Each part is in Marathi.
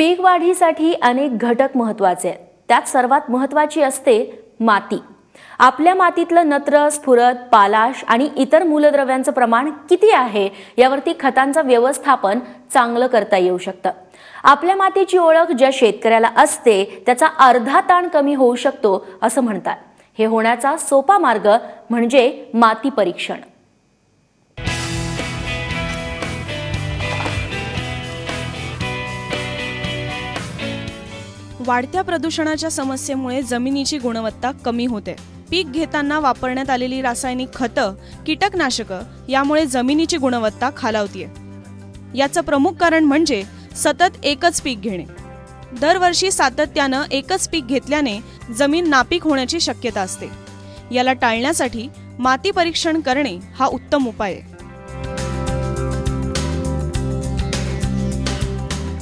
पीक वाढीसाठी अनेक घटक महत्त्वाचे आहेत। त्यात सर्वात महत्त्वाची असते माती। आपल्या मातीतलं नत्र, स्फुरद, पालाश आणि इतर मूलद्रव्यांचं प्रमाण किती आहे यावरती खतांचं व्यवस्थापन चांगलं करता येऊ शकतं। आपल्या मातीची ओळख ज्या शेतकऱ्याला असते त्याचा अर्धा ताण कमी होऊ शकतो असं म्हणतात। हे होण्याचा सोपा मार्ग म्हणजे माती परीक्षण। वाढत्या प्रदूषणाच्या समस्येमुळे जमिनीची गुणवत्ता कमी होते। पीक घेताना वापरण्यात आलेली रासायनिक खतं, कीटकनाशकं यामुळे जमिनीची गुणवत्ता खालावते। याचं प्रमुख कारण म्हणजे सतत एकच पीक घेणे। दरवर्षी सातत्यानं एकच पीक घेतल्याने जमीन नापीक होण्याची शक्यता असते। याला टाळण्यासाठी माती परीक्षण करणे हा उत्तम उपाय आहे।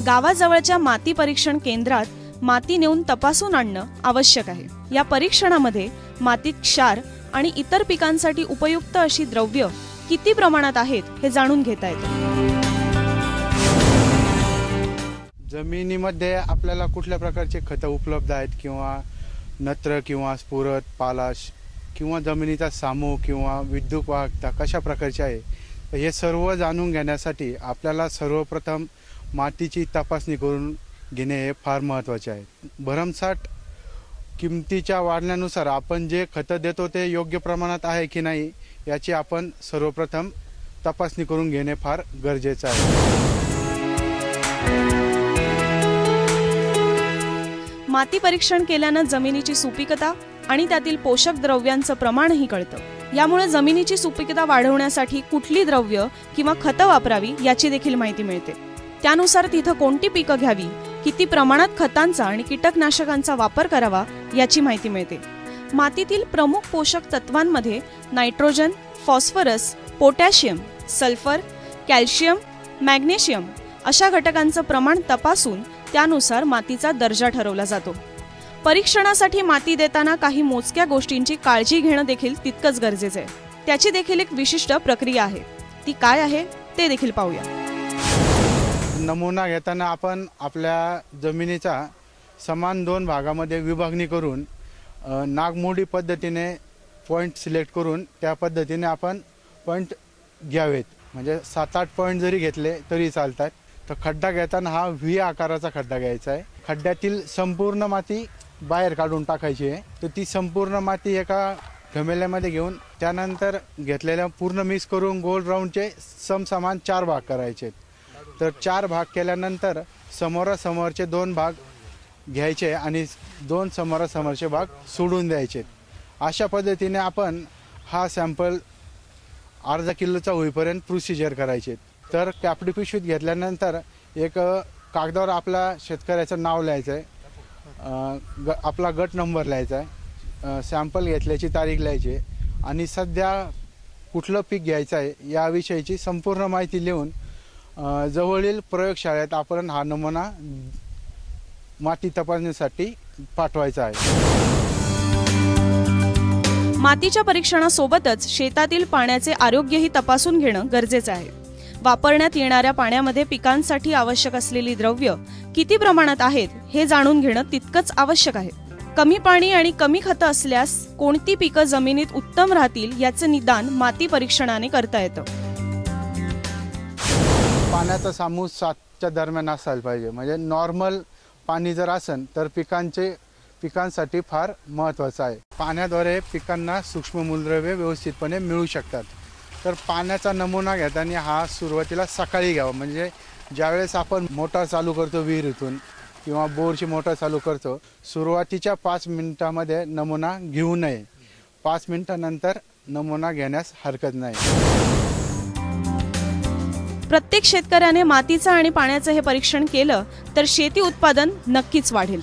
गावाजवळच्या माती परीक्षण केंद्रात माती नेऊन तपासून आणणं आवश्यक आहे। या परीक्षणामध्ये मातीत क्षार आणि इतर पिकांसाठी उपयुक्त अशी द्रव्य किती प्रमाणात आहेत हे जाणून घेता येतं। जमिनीमध्ये आपल्याला कुठल्या प्रकारचे खतं उपलब्ध आहेत किंवा नत्र किंवा स्फुरद, पालाश किंवा जमिनीचा सामू किंवा विद्युत वाहकता कशा प्रकारचे आहे हे सर्व जाणून घेण्यासाठी आपल्याला सर्वप्रथम मातीची तपासणी करून घेणे हे फार महत्त्वाचे आहे। भरमसाठ किमतीच्या वाढण्यानुसार आपण जे खतं देतो ते योग्य प्रमाणात आहे की नाही याची आपण सर्वप्रथम तपासणी करून घेणे फार गरजेचे आहे। माती परीक्षण केल्यानं जमिनीची सुपीकता आणि त्यातील पोषक द्रव्यांचं प्रमाणही कळतं। यामुळे जमिनीची सुपीकता वाढवण्यासाठी कुठली द्रव्य किंवा खतं वापरावी याची देखील माहिती मिळते। त्यानुसार तिथं कोणती पिकं घ्यावी, किती प्रमाणात खतांचा आणि कीटकनाशकांचा वापर करावा याची माहिती मिळते। मातीतील प्रमुख पोषक तत्वांमध्ये nitrogen, phosphorus, potassium, sulphur, calcium, magnesium अशा घटकांचं प्रमाण तपासून त्यानुसार मातीचा दर्जा ठरवला जातो। परीक्षणासाठी माती देताना काही मोजक्या गोष्टींची काळजी घेणं देखील तितकंच गरजेचं आहे। त्याची देखील एक विशिष्ट प्रक्रिया आहे। ती काय आहे ते देखील पाहूया। नमुना घेताना आपण आपल्या जमिनीचा समान दोन भागामध्ये विभागणी करून नागमोडी पद्धतीने पॉइंट सिलेक्ट करून त्या पद्धतीने आपण पॉइंट घ्यावेत। म्हणजे 7-8 पॉइंट जरी घेतले तरी चालतात। तर खड्डा घेताना हा व्ही आकाराचा खड्डा घ्यायचा आहे। खड्ड्यातील संपूर्ण माती बाहेर काढून टाकायची आहे। तर ती संपूर्ण माती एका घमेल्यामध्ये घेऊन त्यानंतर घेतलेल्या पूर्ण मिक्स करून गोल राऊंडचे समसमान 4 भाग करायचे। तर 4 भाग केल्यानंतर समोरासमोरचे 2 भाग घ्यायचे आणि 2 समोरासमोरचे भाग सोडून द्यायचे। अशा पद्धतीने आपण हा सॅम्पल अर्धा किलोचा होईपर्यंत प्रोसिजर करायचे। तर कॅपडी पिशवीत घेतल्यानंतर एक कागदावर आपल्या शेतकऱ्याचं नाव लिहायचं आहे, आपला गट नंबर लिहायचा आहे, सॅम्पल घेतल्याची तारीख लिहायची आणि सध्या कुठलं पीक घ्यायचं आहे याविषयीची संपूर्ण माहिती लिहून जवळील प्रयोगशाळेत आपण हा नमुना माती तपासणीसाठी पाठवायचा आहे। मातीच्या परीक्षणासोबतच शेतातील पाण्याचे आरोग्यही तपासून घेणं गरजेचं आहे। वापरण्यात येणाऱ्या पाण्यामध्ये पिकांसाठी आवश्यक असलेली द्रव्य किती प्रमाणात आहेत हे जाणून घेणं तितकंच आवश्यक आहे। कमी पाणी आणि कमी खतं असल्यास कोणती पिकं जमिनीत उत्तम राहतील याचं निदान माती परीक्षणाने करता येतं। पाण्याचा सामू 7च्या दरम्यान असायला पाहिजे। म्हणजे नॉर्मल पाणी जर असेल तर पिकांसाठी फार महत्त्वाचं आहे। पाण्याद्वारे पिकांना सूक्ष्म मूलद्रव्ये व्यवस्थितपणे मिळू शकतात। तर पाण्याचा नमुना घेताना हा सुरुवातीला सकाळी घ्यावा। म्हणजे ज्यावेळेस आपण मोटार चालू करतो विहिरीतून किंवा बोरची मोटार चालू करतो सुरुवातीच्या 5 मिनिटांमध्ये नमुना घेऊ नये। 5 मिनिटांनंतर नमुना घेण्यास हरकत नाही। प्रत्येक शेतकऱ्याने मातीचं आणि पाण्याचं हे परीक्षण केलं तर शेती उत्पादन नक्कीच वाढेल।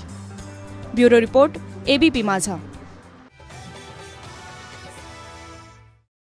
ब्युरो रिपोर्ट, ABP माझा।